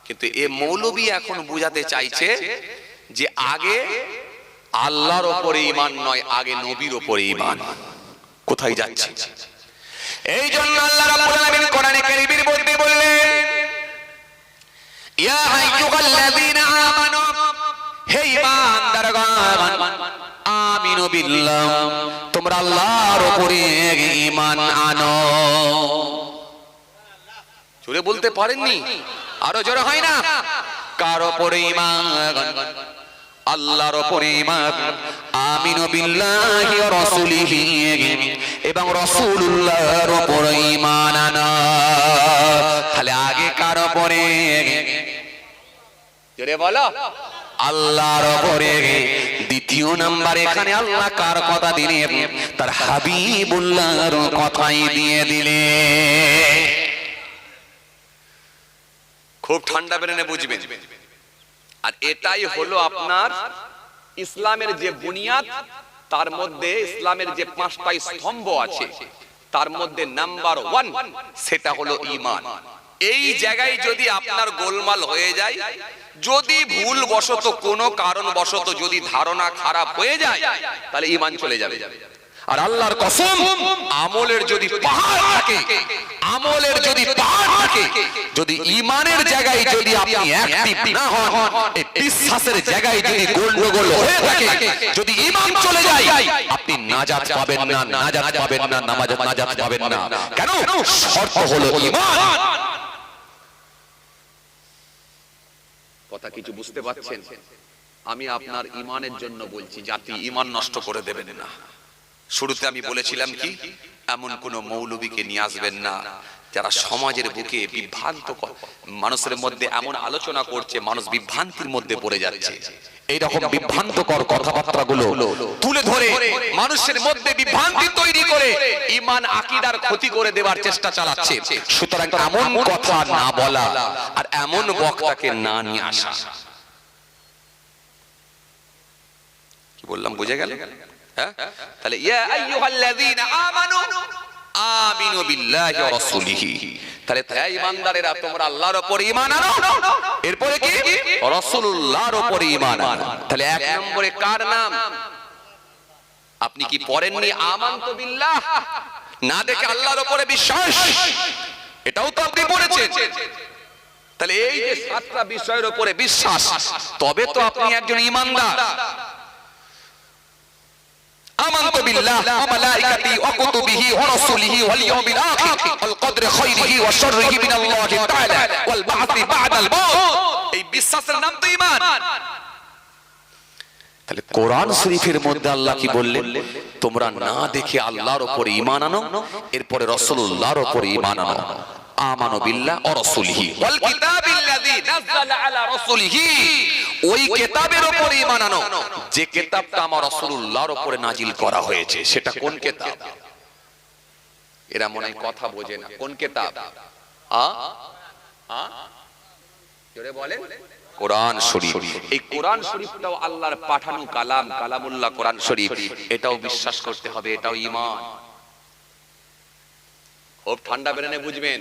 কিন্তু এ মৌলবী এখন বুঝাতে চাইছে যে আগে আল্লাহর উপরে ঈমান নয়, আগে নবীর উপরে ঈমান। কোথায় যাচ্ছে? এই জন্য আল্লাহ রাব্বুল আলামিন কোরআনে কারীমের মধ্যে বললেন, ইয়া আইয়ুহাল্লাযীনা আমানু, হে ঈমানদারগণ, আমিনু বিল্লাহ, তোমরা আল্লাহর উপরে ঈমান আনো। জোরে বলতে পারেননি? আরো জোরে হয় না? কার উপরে ঈমান? আল্লাহর উপরে ঈমান। আমিনু বিল্লাহি ওয়া রাসূলিহি, এবং রাসূলুল্লাহর উপরে ঈমান আনা। তাহলে আগে কার উপরে? জোরে বলো। আল্লাহর উপরে। দ্বিতীয় নাম্বার, এখানে আল্লাহ কার কথা দিলেন? তার হাবিবুল্লাহর কথাই দিয়ে দিলেন। খুব ঠান্ডা বেরেনে বুঝবেন। আর এটাই হলো আপনার ইসলামের যে বুনিয়াদ, তার মধ্যে ইসলামের যে 5টা স্তম্ভ আছে তার মধ্যে নাম্বার 1 সেটা হলো ঈমান। এই জায়গায় যদি আপনার গোলমাল হয়ে যায়, যদি ভুল বশত কোনো কারণ বশত যদি ধারণা খারাপ হয়ে যায়, তাহলে ঈমান চলে যাবে। আর আল্লাহর কসম, আমলের যদি পাহাড় থাকে, আমলের যদি পাহাড় থাকে, যদি ঈমানের জায়গায় যদি আপনি অ্যাক্টিভ না হন, এই বিশ্বাসের জায়গায় যদি গোলমাল হয়ে থাকে, যদি ঈমান চলে যায়, আপনি নাজাত পাবেন না, নাজাত পাবেন না, নাজাত পাবেন না। কেন? শর্ত হলো ঈমান। কথা কিছু বুঝতে পারছেন? আমি আপনার ঈমানের জন্য বলছি, জাতি ঈমান নষ্ট করে দেবেন না। শুরুতে আমি বলেছিলাম কি, এমন কোন মৌলবীকে নিয়ে আসবেন না যারা সমাজের বুকে বিভ্রান্ত মানুষের মধ্যে এমন আলোচনা করছে, মানুষ বিভ্রান্তির মধ্যে পড়ে যাচ্ছে। এইরকম বিভ্রান্তকর কথাবার্তা গুলো তুলে ধরে মানুষের মধ্যে বিভ্রান্তি তৈরি করে ঈমান আকীদার ক্ষতি করে দেওয়ার চেষ্টা চালাচ্ছে। সুতরাং এমন কথা না বলা আর এমন বক্তাকে না নিয়ে আসা। কি বললাম বুঝে গেল? তাহলে ইয়া আইয়ুহাল্লাযীনা আমানু আমিনু বিল্লাহি ওয়া রাসূলিহি, তাহলে হে ঈমানদারেরা, তোমরা আল্লাহর উপর ঈমান আনো। এরপরে কি? রাসূলুল্লাহর উপর ঈমান আনো। তাহলে এক নম্বরে কার নাম? আপনি কি পড়েননি আমানতু বিল্লাহ? না দেখে আল্লাহর উপরে বিশ্বাস, এটাও তো আপনি পড়েছেন। তাহলে এই যে 7টা বিষয়ের উপরে বিশ্বাস, তবে তো আপনি একজন ঈমানদার। আমানতু বিল্লাহ ওয়া মালাইকাতিহি ওয়া কুতুবিহি ওয়া রাসূলিহি ওয়াল ইয়াউমিল আখির ওয়াল কদরি খায়রিহি ওয়া শাররিহি মিনাল্লাহি তাআলা ওয়াল বা'থি বা'দাল মাউত। এই বিশ্বাসের নাম তো ঈমান। তাহলে কোরআন শরীফের মধ্যে আল্লাহ কি বললেন? তোমরা না দেখে আল্লাহর উপরে ঈমান আনো, এরপরে রাসূলুল্লাহর উপরে ঈমান আনো। আমানু বিল্লাহ ওয়া রাসূলিহি ওয়াল কিতাবিল্লাযী নাযালা আলা রাসূলিহি, ওই কিতাবের উপরে ঈমান আনো যে কিতাবটা আমার রাসূলুল্লাহর উপরে নাজিল করা হয়েছে। সেটা কোন কিতাব? এরা মনে কথা বোঝে না। কোন কিতাব? জোরে বলেন। কোরআন শরীফ। এই কোরআন শরীফটাও আল্লাহর পাঠানো কালাম, কালামুল্লাহ কোরআন শরীফ। এটাও বিশ্বাস করতে হবে, এটাও ঈমান। খুব ঠান্ডা বেরেনে বুঝবেন,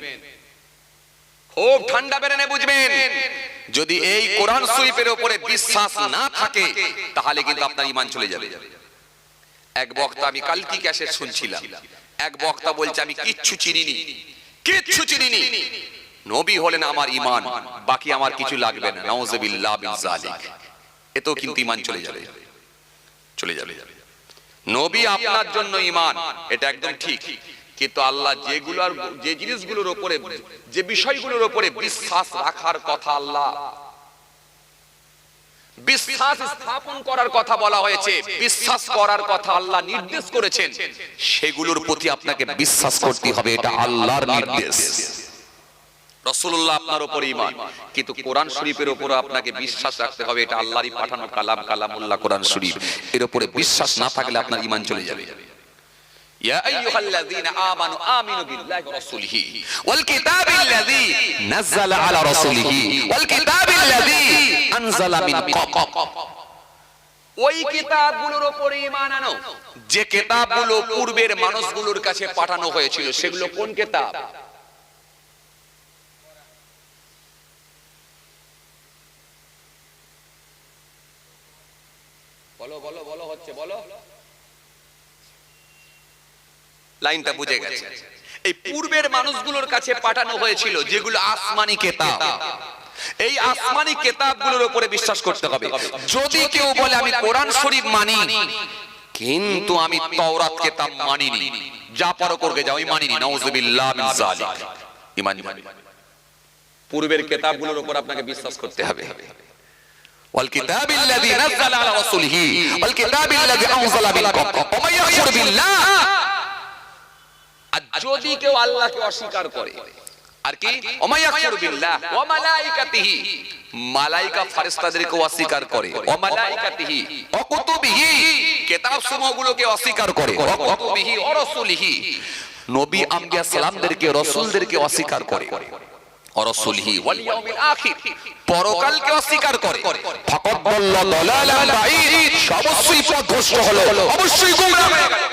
খুব ঠান্ডা বেরেনে বুঝবেন। যদি এই কোরআন শরীফের উপরে বিশ্বাস না থাকে, তাহলে কিন্তু আপনার ঈমান চলে যাবে। এক বক্তা, আমি কালকে ক্যাসেট শুনছিলাম, এক বক্তা বলছে আমি কিচ্ছু চিনিনি, কিচ্ছু চিনিনি, নবী হলেন আমার ঈমান, বাকি আমার কিছু লাগবে না। নাউযুবিল্লাহ মিন যালিক। এতেও কিন্তু ঈমান চলে যাবে, চলে যাবে। নবী আপনার জন্য ঈমান, এটা একদম ঠিক। কিন্তু আল্লাহ যেগুলোর, যে জিনিসগুলোর উপরে, যে বিষয়গুলোর উপরে বিশ্বাস রাখার কথা, আল্লাহ বিশ্বাস স্থাপন করার কথা বলা হয়েছে, বিশ্বাস করার কথা আল্লাহ নির্দেশ করেছেন, সেগুলোর প্রতি আপনাকে বিশ্বাস করতে হবে। এটা আল্লাহর নির্দেশ। রাসূলুল্লাহ আপনার উপর ঈমান, কিন্তু কোরআন শরীফের উপর আপনাকে বিশ্বাস রাখতে হবে। এটা আল্লাহরই পাঠানো কালাম, কালামুল্লাহ কোরআন শরীফ। এর উপরে বিশ্বাস না থাকলে আপনার ঈমান চলে যাবে। ইয়া আইয়ুহাল্লাযীনা আমানু আমিনু বিল্লাহি ওয়া রাসূলিহি ওয়াল কিতাবিল্লাযী নাযালা আলা রাসূলিহি ওয়াল কিতাবিল্লাযী আনজালা মিন ক্বাব। ওই কিতাবগুলোর উপর ঈমান আনো যে কিতাবগুলো পূর্বের মানুষগুলোর কাছে পাঠানো হয়েছিল। সেগুলো কোন কিতাব? বলো বলো বলো হচ্ছে বলো, লাইনটা বুঝে গেছে। এই পূর্বের মানুষগুলোর কাছে পাঠানো হয়েছিল যেগুলো আসমানি কিতাব, এই আসমানি কিতাবগুলোর উপরে বিশ্বাস করতে হবে। যদি কেউ বলে আমি কোরআন শরীফ মানি কিন্তু আমি তাওরাত কিতাব মানিনি, যা পারো করবে যাও, আমি মানিনি, নাউযুবিল্লাহ মিন যালিক, ঈমান যাবে। পূর্বের কিতাবগুলোর উপর আপনাকে বিশ্বাস করতে হবে। ওয়াল কিতাবিল্লাযী নাযালা আলা রাসূলিহি ওয়াল কিতাবিল্লাযী আনজালা মিন ক্বাবল ওয়া মান ইয়াকফুর বিল্লাহ। আর যদি কেউ আল্লাহকে অস্বীকার করে, আর কি ওয়া মান ইয়াকফুর বিল্লাহ ওয়া মালাইকাতিহি, মালায়েকা ফেরেশতাদেরকে অস্বীকার করে, ওয়া মালাইকাতিহি ওয়া কুতুবিহি, কিতাব সমূহগুলোকে অস্বীকার করে, ওয়া কুতুবিহি ওয়া রাসূলিহি, নবী আম্বিয়া সালামদেরকে রাসূলদেরকে অস্বীকার করে, রাসূলিহি ওয়াল ইয়াউমিল আখির, পরকালকে অস্বীকার করে, ফাকাদ দাল্লা দালালান বাঈদ, অবশ্যই পথভ্রষ্ট হলো, অবশ্যই গোমরাহ হয়ে গেল।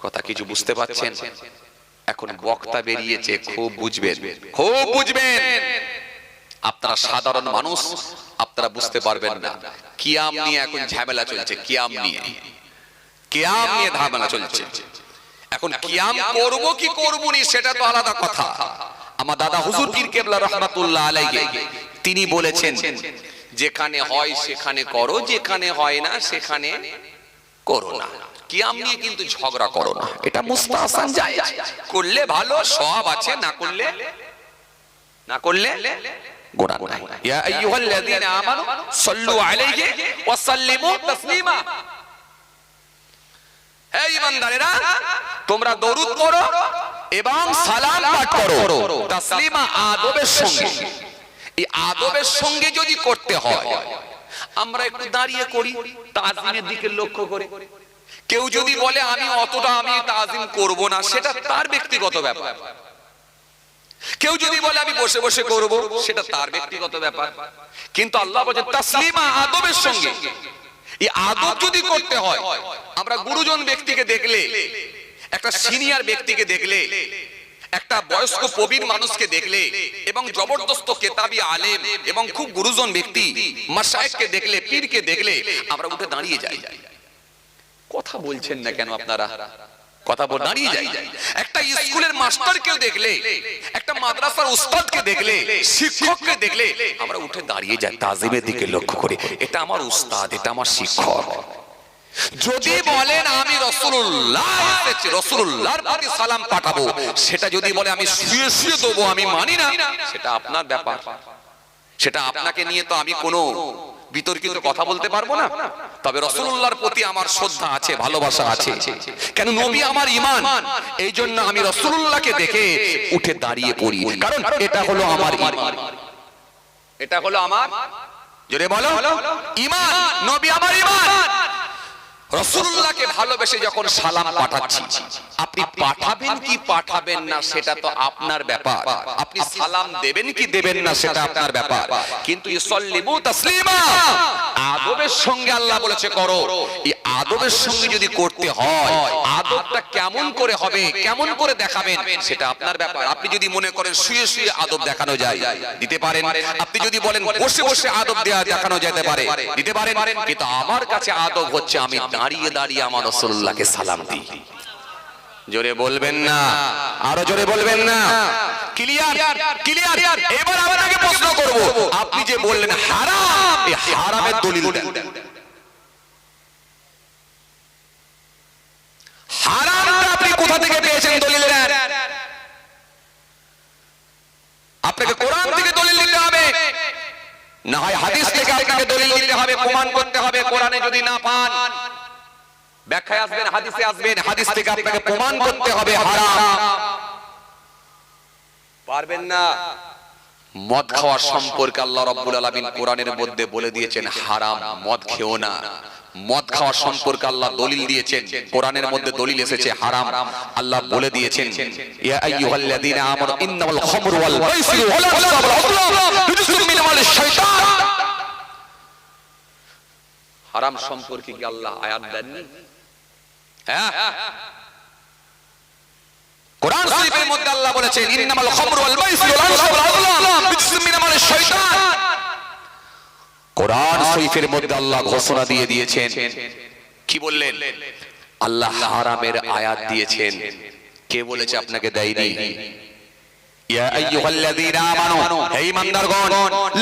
কথা কিছু বুঝতে পাচ্ছেন? এখন বক্তা বেরিয়েছে, খুব বুঝবেন, খুব বুঝবেন। আপনারা সাধারণ মানুষ, আপনারা বুঝতে পারবেন না। কিয়াম নিয়ে এখন ঝামেলা চলছে, কিয়াম নিয়ে ঝামেলা চলছে। এখন কিয়াম করব কি করব না সেটা তো আলাদা কথা। আমার দাদা হুজুর পীর কেবলা রাহমাতুল্লাহ আলাইহি তিনি বলেছেন, যেখানে হয় সেখানে করো, যেখানে হয় না সেখানে করো না। কিয়াম নিয়ে কিন্তু ঝগড়া করো না, এটা মুস্তাহসান জায়েজ, করলে ভালো, সওয়াব আছে, না করলে গুনাহ নাই। ইয়া আইয়ুহাল্লাযীনা আমানু সাল্লু আলাইহি ওয়া সাল্লিমু তাসলিমা, হে ঈমানদারেরা তোমরা দরুদ পড়ো এবং সালাম পাঠ করো, তাসলিমা আদবের সঙ্গে। এই আদবের সঙ্গে যদি করতে হয়, আমরা একটু দাঁড়িয়ে করি তাজিমের দিকে লক্ষ্য করে। কেউ যদি বলে আমি অতটা আমি তাজিম করব না, সেটা তার ব্যক্তিগত ব্যাপার। কেউ যদি বলে আমি বসে বসে করব, সেটা তার ব্যক্তিগত ব্যাপার। কিন্তু আল্লাহ বলেন তাসলিমা আদবের সঙ্গে। এই আদব যদি করতে হয়, আমরা গুরুজন ব্যক্তিকে দেখলে, একটা সিনিয়র ব্যক্তিকে দেখলে, একটা বয়স্ক প্রবীণ মানুষকে দেখলে এবং জবরদস্ত কেতাবি আলেম এবং খুব গুরুজন ব্যক্তি মাশায়েখকে দেখলে, পীরকে দেখলে আমরা উঠে দাঁড়িয়ে যাই। কথা বলছেন না কেন আপনারা? কথা বল, দাঁড়িয়ে যাই। একটা স্কুলের মাস্টারকেও দেখলে, একটা মাদ্রাসার উস্তাদকে দেখলে, শিক্ষককে দেখলে আমরা উঠে দাঁড়িয়ে যাই, তাজিমের দিকে লক্ষ্য করে, এটা আমার উস্তাদ, এটা আমার শিক্ষক। যদি বলেন আমি রাসূলুল্লাহ এসেছি, রাসূলুল্লাহর প্রতি সালাম পাঠাবো, সেটা যদি বলে আমি শুয়ে শুয়ে দেবো, আমি মানি না, সেটা আপনার ব্যাপার। সেটা আপনাকে নিয়ে তো আমি কোনো বিতর্কিত কথা বলতে পারবো না। তবে রাসূলুল্লাহর প্রতি আমার শ্রদ্ধা আছে, ভালোবাসা আছে, কেন নবী আমার ঈমান। এই জন্য আমি রাসূলুল্লাহকে দেখে উঠে দাঁড়িয়ে পড়ি, কারণ এটা হলো আমার ঈমান। এটা হলো আমার, জোরে বলো, ঈমান। নবী আমার ঈমান। রাসূলুল্লাহকে ভালোবেসে যখন সালাম পাঠাচ্ছি, আপনি পাঠাবেন কি পাঠাবেন না সেটা তো আপনার ব্যাপার। আপনি সালাম দেবেন কি দেবেন না সেটা আপনার ব্যাপার। কিন্তু ইসাল্লিমু তাসলিমা, আদবের সঙ্গে আল্লাহ বলেছে করো। এই আদবের সঙ্গে যদি করতে হয়, আদবটা কেমন করে হবে, কেমন করে দেখাবেন, সেটা আপনার ব্যাপার। আপনি যদি মনে করেন শুয়ে শুয়ে আদব দেখানো যায়, দিতে পারেন। আপনি যদি বলেন বসে বসে আদব দেখানো যেতে পারে, দিতে পারেন। কিন্তু আমার কাছে আদব হচ্ছে আমি দাঁড়িয়ে দাঁড়িয়ে আমার রাসূলুল্লাহকে সালাম দিই। জোরে বলবেন না, আরো জোরে বলবেন না। ক্লিয়ার? ক্লিয়ার? এবার আপনাকে প্রশ্ন করব, আপনি যে বললেন হারাম, এই হারামের দলিল দেন। হারামটা আপনি কোথা থেকে পেয়েছেন? দলিল দেন। আপনাকে কোরআন থেকে দলিল দিতে হবে, না হয় হাদিস থেকে আপনাকে দলিল দিতে হবে, প্রমাণ করতে হবে। কোরআনে যদি না পান, ব্যাখ্যায় আসবেন, হাদিসে আসবেন, হাদিস থেকে আপনাকে প্রমাণ করতে হবে হারাম। পারবেন না। মদ খাওয়া সম্পর্কে আল্লাহ রাব্বুল আলামিন কোরআনের মধ্যে বলে দিয়েছেন হারাম, মদ খেও না। মদ খাওয়া সম্পর্কে আল্লাহ দলিল দিয়েছেন, কোরআনের মধ্যে দলিল এসেছে হারাম। আল্লাহ বলে দিয়েছেন ইয়া আইয়ুহাল্লাযীনা আমানু ইন্নামাল খামরু ওয়াল মাইসিরু ওয়াল আনসাবু ওয়াল আযলাম রিজসুম মিন আমালিশ শাইতান। হারাম সম্পর্কে কি আল্লাহ আয়াত দেননি? হ্যাঁ, কোরআন শরীফের মধ্যে আল্লাহ বলেছেন ইন্নামাল খামরু ওয়াল মাইসিরু ওয়াল আনসাবু ওয়াল আযলাম রিজসুম মিন আমালিশ শাইতান। কোরআন শরীফের মধ্যে আল্লাহ ঘোষণা দিয়ে দিয়েছেন, কি বললেন? আল্লাহ হারামের আয়াত দিয়েছেন। কে বলেছে আপনাকে দেয়নি? ইয়া আইয়ুহাল্লাযীনা আমানু, হে ঈমানদারগণ,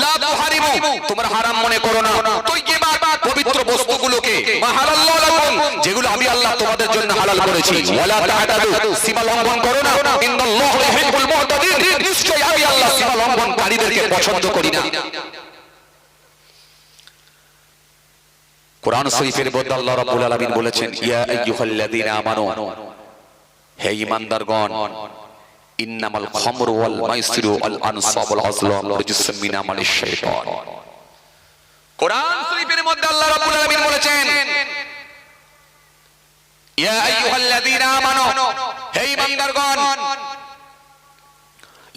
লা তুহারিমু, তোমরা হারাম মনে করো না তাইয়্যিবাত, পবিত্র বস্তুগুলোকে, মাহালাল্লাহু লাকুম, যেগুলো আমি আল্লাহ তোমাদের জন্য হালাল করেছি। ওয়ালা তা'তাদু, সীমা লঙ্ঘন করো না। ইন্নাল্লাহু ইউহিব্বুল মু'তাদিন, নিশ্চয়ই আমি আল্লাহ সীমা লঙ্ঘনকারীদেরকে পছন্দ করি না। কোরআন শরীফের মধ্যে আল্লাহ রাব্বুল আলামিন বলেছেন, ইয়া আইয়ুহাল্লাযীনা আমানু, হে ঈমানদারগণ, ইন্নামাল খামরু ওয়াল মাইসিরু ওয়াল আনসাবু ওয়াল আজলাম রিজসুম মিন আমালিশ শাইতান। কোরআন শরীফের মধ্যে আল্লাহ রাব্বুল আলামিন বলেছেন, ইয়া আইয়ুহাল্লাযীনা আমানু, হে ঈমানদারগণ,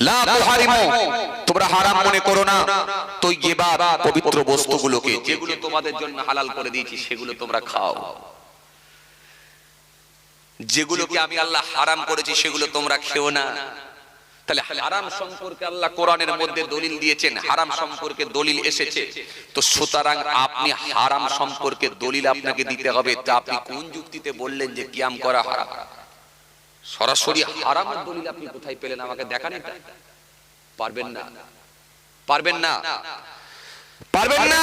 লা তুহারিমু, তোমরা হারাম মনে করো না তাইয়্যিবাত, পবিত্র বস্তুগুলোকে, যেগুলো তোমাদের জন্য হালাল করে দিয়েছি সেগুলো তোমরা খাও। যেগুলোকে আমি আল্লাহ হারাম করেছি সেগুলো তোমরা খেও না। তাহলে হারাম সম্পর্কে আল্লাহ কোরআনের মধ্যে দলিল দিয়েছেন, হারাম সম্পর্কে দলিল এসেছে। তো সুতরাং আপনি হারাম সম্পর্কে দলিল আপনাকে দিতে হবে। তা আপনি কোন যুক্তিতে বললেন যে কিয়াম করা হারাম? সরাসরি হারামের দলিল আপনি কোথায় পেলেন? আমাকে দেখান। এটা পারবেন না, পারবেন না, পারবেন না।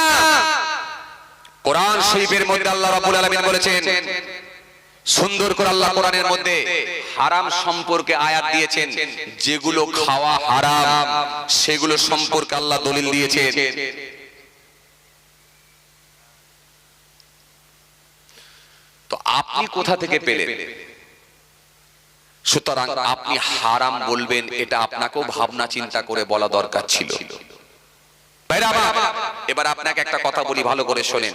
কোরআন শরীফের মধ্যে আল্লাহ রাব্বুল আলামিন বলেছেন, সুন্দর করে আল্লাহ কোরআনের মধ্যে হারাম সম্পর্কে আয়াত দিয়েছেন, যেগুলো খাওয়া হারাম সেগুলো সম্পর্কে আল্লাহ দলিল দিয়েছেন। তো আপনি কোথা থেকে পেলেন? সুতরাং আপনি হারাম বলবেন, এটা আপনাকেও ভাবনা চিন্তা করে বলা দরকার ছিল। এবার আপনাকে একটা কথা বলি, ভালো করে শোনেন।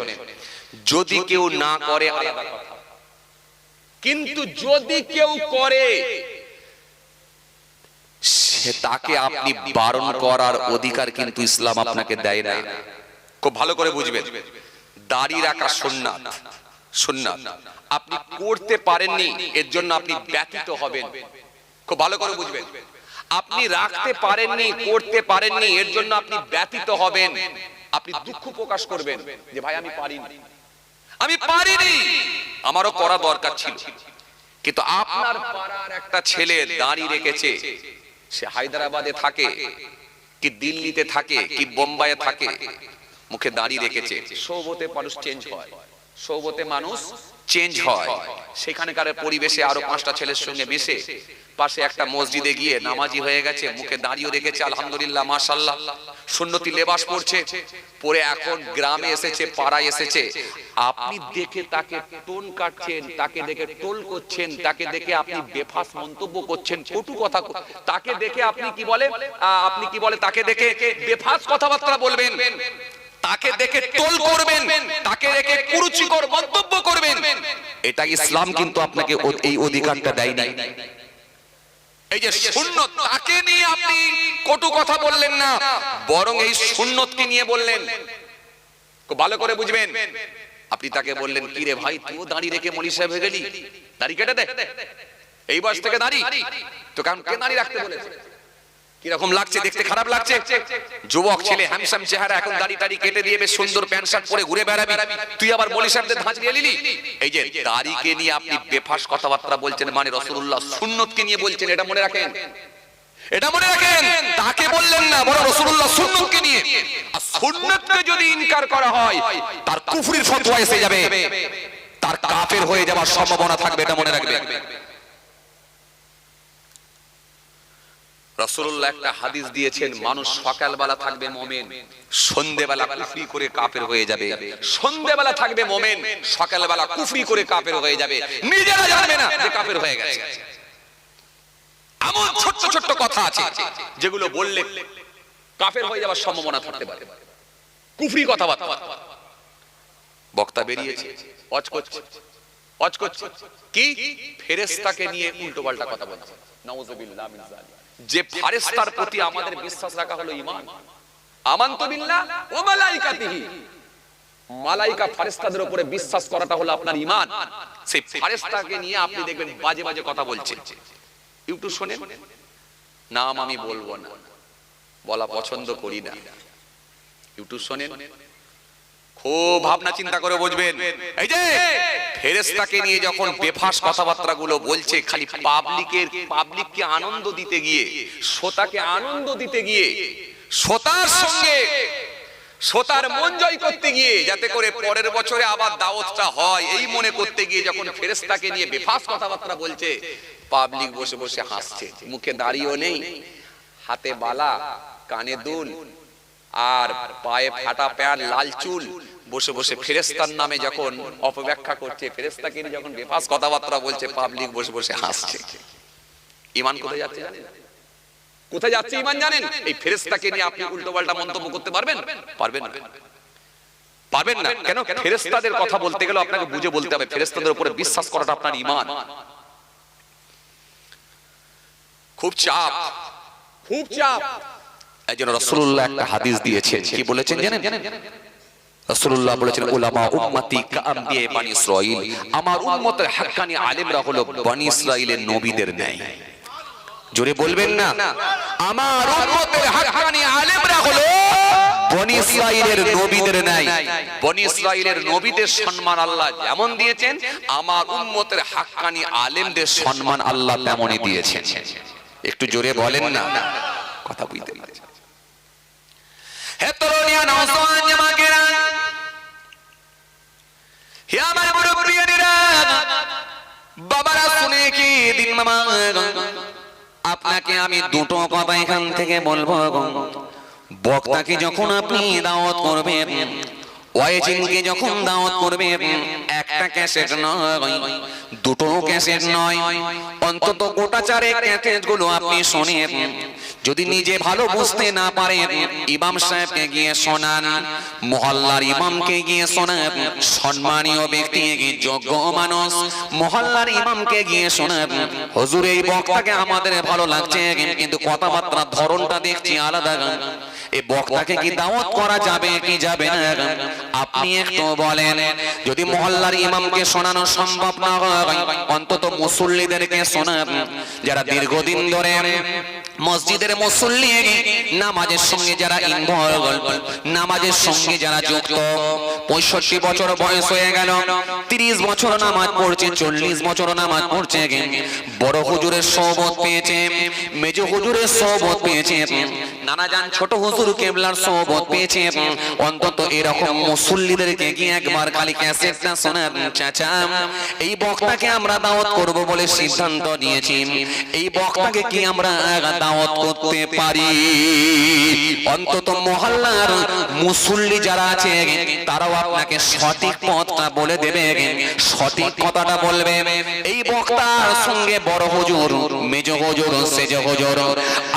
যদি কেউ না করে আলাদা কথা, কিন্তু যদি কেউ করে সে তাকে আপনি বারণ করার অধিকার কিন্তু ইসলাম আপনাকে দেয় না। খুব ভালো করে বুঝবেন। দাড়ি রাখা সুন্নাত, সুন্নাত আপনি করতে পারেননি, এর জন্য আপনি ব্যথিত হবেন। খুব ভালো করে বুঝবেন। আপনি রাখতে পারেননি, করতে পারেননি, এর জন্য আপনি ব্যথিত হবেন। আপনি দুঃখ প্রকাশ করবেন যে ভাই আমি পারিনি, আমি পারিনি, আমারও করা দরকার ছিল। কিন্তু আপনার পাড়ার একটা ছেলে দাড়ি রেখেছে, সে হায়দ্রাবাদে থাকে কি দিল্লিতে থাকে কি বোম্বাইয়ে থাকে, মুখে দাড়ি রেখেছে। সৌবতে মানুষ চেঞ্জ হয়, সৌবতে মানুষ চেঞ্জ হয়। সেখানকার পরিবেশে আরো 5টা ছেলের সঙ্গে মিশে পাশে একটা মসজিদে গিয়ে নামাজি হয়ে গেছে, মুখে দাড়িও রেখেছে, আলহামদুলিল্লাহ মাশাআল্লাহ, সুন্নতি লেবাস পরছে, পরে এখন গ্রামে এসেছে, পাড়ায় এসেছে। আপনি দেখে তাকে টোন কাটছেন, তাকে দেখে টোল করছেন, তাকে দেখে আপনি বেফাস মন্তব্য করছেন, কটু কথা, তাকে দেখে আপনি কি বলে, আপনি কি বলে, তাকে দেখে বেফাস কথাবার্তা বলবেন, তাকে দেখে টোল করবেন, তাকে দেখে কুরুচিকর মন্তব্য করবেন। এটা ইসলাম কিন্তু আপনাকে এই অধিকারটা দেয় না। এই যে সুন্নত, তাকে নিয়ে আপনি কটু কথা বললেন না, বরং এই সুন্নতকে নিয়ে বললেন। খুব ভালো করে বুঝবেন। আপনি তাকে বললেন, কি রে ভাই, তুই দাড়ি রেখে মলি সাহেব হয়ে গেলি, দাড়ি কেটে দে, এই বয়স থেকে দাড়ি। তো কারণ কে দাড়ি রাখতে বলেছে? কিরকম লাগছে দেখতে? খারাপ লাগছে? যুবক ছেলে, হ্যান্ডসাম চেহারা, এখন দাড়ি টাড়ি কেটে দিয়ে বেশ সুন্দর প্যান্ট শার্ট পরে ঘুরে বেড়াবি, তুই আবার মলি সাহেবদের ধাঁচ দিয়ে নিলি। এই যে দাড়িকে নিয়ে আপনি বেফাস কথাবার্তা বলছেন, মানে রাসূলুল্লাহ সুন্নতকে নিয়ে বলছেন, এটা মনে রাখেন, এটা মনে রাখেন। তাকে বললেন না, বরং রাসূলুল্লাহ সুন্নতকে নিয়ে। আর সুন্নতকে যদি ইনকার করা হয়, তার কুফরির ফতোয়া এসে যাবে, তার কাফের হয়ে যাওয়ার সম্ভাবনা থাকবে, এটা মনে রাখবেন। রাসূলুল্লাহ একটা হাদিস দিয়েছেন, মানুষ সকালবেলা থাকবে মুমিন, সন্ধ্যেবেলা কুফরি করে কাফের হয়ে যাবে। সন্ধ্যেবেলা থাকবে মুমিন, সকালবেলা কুফরি করে কাফের হয়ে যাবে, নিজেরা জানবে না যে কাফের হয়ে গেছে। এমন ছোট ছোট কথা আছে যেগুলো বললে কাফের হয়ে যাওয়ার সম্ভাবনা থাকতে পারে। কুফরি কথাবার্তা, বক্তা বেরিয়েছে, ওয়াজ করছে, ওয়াজ করছে, কি ফেরেশতাকে নিয়ে উল্টোপাল্টা কথা বলছে, নাউযুবিল্লাহ মিন যালিক। যে ফেরেশতার প্রতি আমাদের বিশ্বাস রাখা হলো ঈমান। আমানতু বিল্লাহ ওয়া মালাইকাতিহি, মালাইকা ফেরেশতাদের উপরে বিশ্বাস করাটা হলো আপনার ঈমান। সেই ফেরেশতাকে নিয়ে আপনি দেখবেন বাজে বাজে কথা বলছেন। একটু শুনেন, নাম আমি বলবো না, বলা পছন্দ করি না, একটু শুনেন। খুব ভাবনা চিন্তা করে বুঝবেন। এই যে ফেরেশতাকে নিয়ে যখন বেফাস কথাবার্তা গুলো বলছে, খালি পাবলিককে আনন্দ দিতে গিয়ে, শ্রোতাকে আনন্দ দিতে গিয়ে, শ্রোতার সঙ্গে শ্রোতার মন জয় করতে গিয়ে, যাতে করে পরের বছরে আবার দাওয়াতটা হয়, এই মনে করতে গিয়ে যখন ফেরেশতাকে নিয়ে বেফাস কথাবার্তা বলছে, পাবলিক বসে বসে হাসছে, মুখে দাড়িও নেই, হাতে বালা, কানে দুল আর পায়ে ফাটা প্যান্ট, লাল চুল, বসে বসে ফেরেশতার নামে যখন অপব্যাখ্যা করছে, ফেরেশতাকে নিয়ে যখন বেফাস কথাবার্তা বলছে, পাবলিক বসে বসে হাসছে। ঈমান কোথায় যাচ্ছে জানেন? কোথায় যাচ্ছে ঈমান জানেন? এই ফেরেশতাকে নিয়ে আপনি উল্টোপাল্টা মন্তব্য করতে পারবেন? পারবেন না, পারবেন না। কেন? ফেরেশতাদের কথা বলতে গেলে আপনাকে বুঝে বলতে হবে, ফেরেশতাদের উপরে বিশ্বাস করাটা আপনার ঈমান। খুব চাপ, খুব চাপ। একজন রাসূলুল্লাহ একটা হাদিস দিয়েছেন, কি বলেছেন জানেন? রাসূলুল্লাহ বলেছেন, উলামা উম্মতি কাআম্বিয়া বানি ইসরাঈল, আমার উম্মতের হাক্কানি আলেমরা হলো বনি ইসরাঈলের নবীদের ন্যায়। জোরে বলবেন না? আমার উম্মতের হাক্কানি আলেমরা হলো বনি ইসরাঈলের নবীদের ন্যায়। বনি ইসরাঈলের নবীদের সম্মান আল্লাহ যেমন দিয়েছেন, আমার উম্মতের হাক্কানি আলেমদের সম্মান আল্লাহ তেমনই দিয়েছেন। একটু জোরে বলেন না, কথা বুঝতে পারছেন? হে তরুণিয়া নওজোয়ান জামাকেরা, হে আমার মুরব্বিয়ানেরা, বাবারা শুনে কি দিন মামা, আপনাকে আমি দুটো কথা এখান থেকে বলবো। বক্তাকে যখন আপনি দাওয়াত করবেন, ওয়াইজিনকে যখন দাওয়াত করবেন, একটা ক্যাসেট নয়, দুটো ক্যাসেট নয়, অন্তত গোটা চারেক ক্যাসেট গুলো আপনি শোনেন। যদি নিজে ভালো বুঝতে না পারেন, ইমাম সাহেবকে গিয়ে শোনান, মহল্লার ইমামকে গিয়ে শোনান, সম্মানীয় ব্যক্তি, যোগ্য মানুষ মহল্লার ইমামকে গিয়ে শোনান, হুজুর এই বক্তাকে আমাদের ভালো লাগছে, কিন্তু কথাবার্তার ধরনটা দেখছি আলাদা, এই বক্তাকে কি দাওয়াত করা যাবে কি যাবে না? আপনি একটু বলেন। যদি মহল্লার ইমামকে শোনানো সম্ভব না হয়, অন্তত মুসল্লিদেরকে শোনান, যারা দীর্ঘদিন ধরে মসজিদের মুসল্লি, নামাজের সঙ্গে যারা ইনভলভ, নামাজের সঙ্গে যারা যুক্ত, 65 বছর বয়স হয়ে গেল, 30 বছর নামাজ পড়ছে, 40 বছর নামাজ পড়ছে, বড় হুজুরের সোহবত পেয়েছে, মেজ হুজুরের সোহবত পেয়েছে, নানা জান ছোট হুজুর কেবলার সোহবত পেয়েছে, অন্তত এরকম মুসল্লিদেরকে গিয়ে একবার খালি ক্যাসেটটা শোনান। চাচা, এই বক্তাকে আমরা দাওয়াত করব বলে সিদ্ধান্ত নিয়েছি, এই বক্তাকে কি আমরা দাওয়াত করতে পারি? অন্তত মহল্লার মুসল্লি যারা আছে, তারাও আপনাকে সঠিক পথটা বলে দেবে, সঠিক কথাটা বলবে। এই বক্তার সঙ্গে বড় হুজুর, মেজ হুজুর, সেজ হুজুর,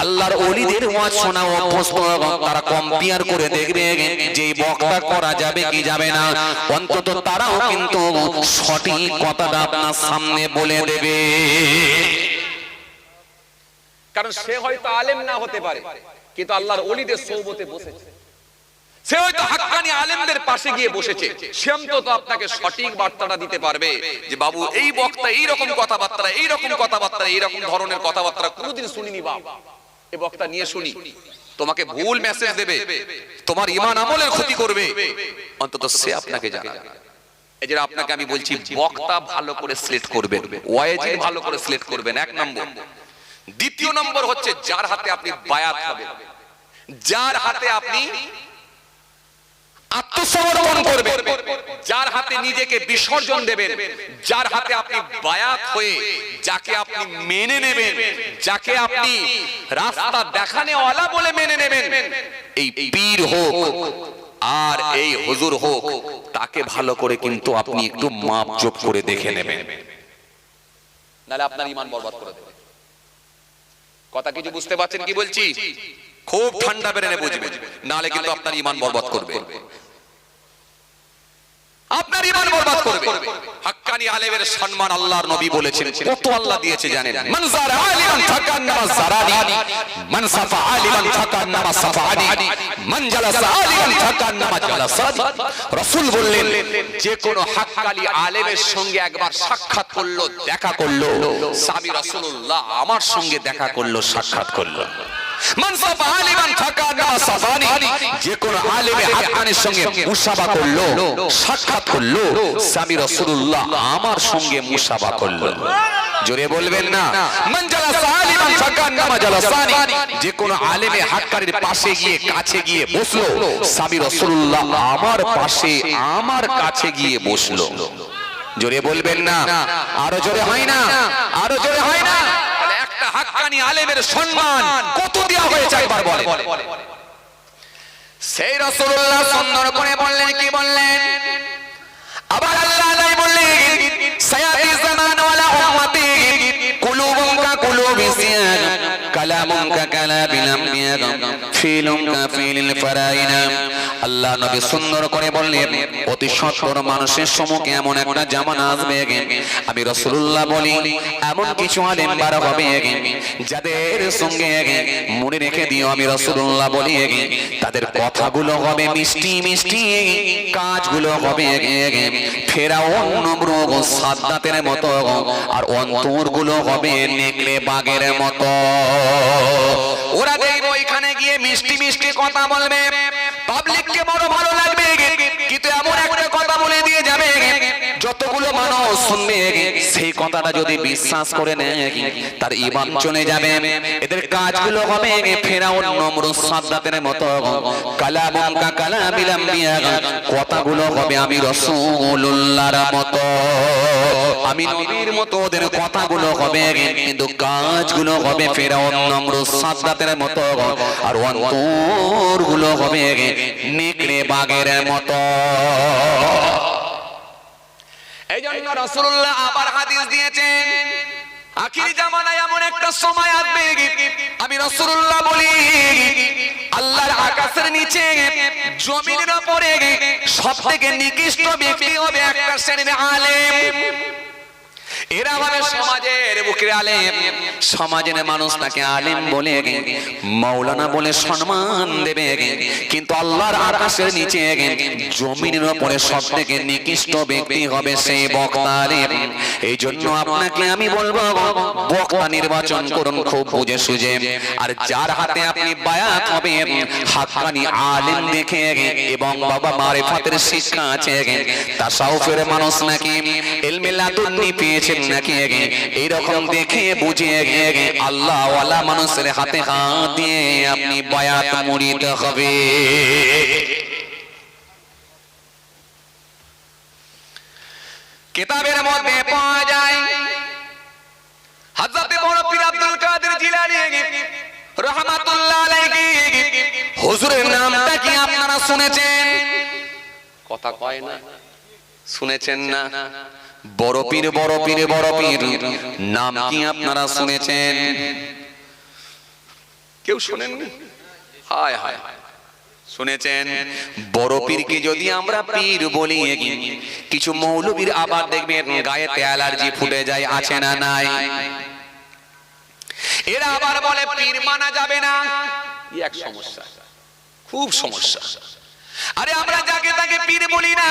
আল্লাহর ওলিদের ওয়াজ শোনা অভ্যস্ত, তারা কম্পেয়ার করে দেখবে যে বক্তা করা যাবে কি যাবে না। অন্তত তারাও কিন্তু সঠিক কথাটা আপনার সামনে বলে দেবে। কারণ সে হয়তো আলেম না হতে পারে, কিন্তু আল্লাহর ওলিদের সোহবতে বসেছে, সে হয়তো হাক্কানি আলেমদের পাশে গিয়ে বসেছে, সে অন্তত আপনাকে সঠিক বার্তাটা দিতে পারবে যে বাবু এই বক্তা এইরকম কথাবার্তা, এইরকম কথাবার্তা, এইরকম ধরনের কথাবার্তা কোনোদিন শুনিনি, বাবা এই বক্তা নিয়ে শুনি, তোমাকে ভুল মেসেজ দেবে, তোমার ঈমান আমলের ক্ষতি করবে, অন্তত সে আপনাকে জানাবে। এই যে আপনাকে আমি বলছি, বক্তা ভালো করে সিলেক্ট করবেন, ওয়াইজি ভালো করে সিলেক্ট করবেন, এক নম্বর। দ্বিতীয় নম্বর হচ্ছে যার হাতে আপনি বায়াত হবেন, যার হাতে আপনি আত্মসমর্পণ করবেন, যার হাতে নিজেকে বিসর্জন দেবেন, যার হাতে আপনি বায়াত হয়ে যাকে আপনি মেনে নেবেন, যাকে আপনি রাস্তা দেখানেওয়ালা বলে মেনে নেবেন, এই পীর হোক আর এই হুজুর হোক, তাকে ভালো করে কিন্তু আপনি একটু মাপজোপ করে দেখে নেবেন, নাহলে আপনার ঈমান বরবাদ করে দেবে। কথা কিছু বুঝতে পারছেন কি বলছি? খুব ঠান্ডা বেরেনে বুঝবেন, নাহলে কিন্তু আপনার ঈমান বরবাদ করবে, আপনার ঈমান বরবাদ করবে। হাক্কানি আলেমের সম্মান আল্লাহর নবী বলেছেন, কত আল্লাহ দিয়েছে জানেন? মান যারা আলিমান ফাকান্নামা যারানি, মান সাফা আলিমান ফাকান্নামা সাফানি, মান জালাসা আলিমান ফাকান্নামা জালাসানি। রাসূল বললেন, যে কোন হাক্কানি আলেমের সঙ্গে একবার সাক্ষাৎ করলো, দেখা করলো, সাহাবী রাসূলুল্লাহ আমার সঙ্গে দেখা করলো, সাক্ষাৎ করলো। মান সাফা আলিমান ফাকান্নামা সাফানি, যে কোন আলেমে হাক্কানির সঙ্গে মুসাফা করলো, সাক্ষাৎ করলো, আমি রাসূলুল্লাহ আমার সঙ্গে মুসাফা করলো। জোরে বলবেন না, মান জালাসা আলিমান ফাকান্নামা জালাসানি, যে কোন আলেমে হাক্কানির পাশে গিয়ে কাছে গিয়ে বসলো, আমি রাসূলুল্লাহ আমার পাশে আমার কাছে গিয়ে বসলো। জোরে বলবেন না, আরো জোরে হয় না, আরো জোরে হয় না। তাহলে একটা হাক্কানি আলেমের সম্মান কত দেওয়া হয়েছে একবার বলে। সেই রাসূলুল্লাহ সুন্দর করে বললেন, কি বললেন? আবার আল্লাহ নাই বললেন, সায়াতি জামান ওয়ালা উম্মতি কুলুবুন কা কুলুবি সিয়াদ, কালামুন কা কালামিল আমবিয়া, ফিলুন কা ফিলিল ফারাইনা। আল্লাহ নবী সুন্দর করে বললেন, অতি সত্তর মানুষের সম্মুখে এমন একটা জামানা আসবে, আমি রাসূলুল্লাহ বলি এমন কিছু আলেম বার হবে যাদের সঙ্গে মনে রেখে দিও, আমি রাসূলুল্লাহ বলি তাদের কথাগুলো হবে মিষ্টি মিষ্টি, কাজগুলো হবে ফেরাউন নমরুদ সাদ্দাতের মতো, আর অন্তরগুলো হবে নেকড়ে বাঘের মতো। ওরা দেখবো এখানে গিয়ে মিষ্টি মিষ্টি কথা বলবে, পাবলিককে বড় ভালো লাগবে, কিন্তু এমন একটা কথা বলে দিয়ে যাবে যতগুলো মানুষ শুনবে সেই কথাটা যদি বিশ্বাস করে নেয় তার ঈমান চলে যাবে। এদের কাজগুলো হবে ফেরাউন নমরুদ সাদ্দাতের মতো, কালামুন কা কালামিল আমবিয়া, কথাগুলো হবে আমি রাসূলুল্লাহর মতো, আমি নবীর মতো। ওদের কথাগুলো হবে কিন্তু কাজগুলো হবে ফেরাউন নমরুদ সাদ্দাতের মতো, আর অন্তরগুলো হবে নেকড়ে বাঘের মতো। এই জন্য রাসূলুল্লাহ আবার হাদিস দিয়েছেন, আখির জামানায় এমন একটা সময় আসবে, আমি রাসূলুল্লাহ বলি আল্লাহর আকাশের নিচে জমিনের উপরে সবথেকে নিকৃষ্ট ব্যক্তি হবে একটা শ্রেণীর আলেম। এরা হবে সমাজের বুকের আলেম, সমাজের মানুষ তাকে আলেম বলে মাওলানা বলে সম্মান দেবে, কিন্তু আল্লাহর আকাশের নিচে জমিনের উপরে সবথেকে নিকৃষ্ট ব্যক্তি হবে সেই বক্তা আলেম। এই জন্য আপনাকে আমি বলবো বক্তা নির্বাচন করুন খুব বুঝে সুঝে, আর যার হাতে আপনি বায়াত হবে হাক্কানি আলেম দেখে এবং বাবা মারিফাতের শিক্ষা আছে, তাসাউফের মানুষ নাকি ইলমে লাদুন্নি পেয়েছে নাকি এইরকম দেখে বুঝে আল্লাহ ওয়ালা মানুষের হাতে হাত দিয়ে আপনি বায়াত মুরিদ হবে। কিতাবের মধ্যে পাওয়া যায় হযরত বড় পীর আব্দুল কাদের জিলানী রাহমাতুল্লাহ আলাইহি হুজুরের নামটা কি আপনারা শুনেছেন? কথা কয় না, শুনেছেন না? বড় পীর বড় পীর বড় পীর নাম কি আপনারা শুনেছেন? কেউ শোনেননি? হায় হায়, শুনেছেন? বড় পীরকে যদি আমরা পীর বলি, কিছু মৌলবীর আবার দেখবেন গায়েতে অ্যালার্জি ফুটে যায়, আছে না নাই? এরা আবার বলে পীর মানা যাবে না, এক সমস্যা, খুব সমস্যা। আরে আমরা যাকে তাকে পীর বলি না,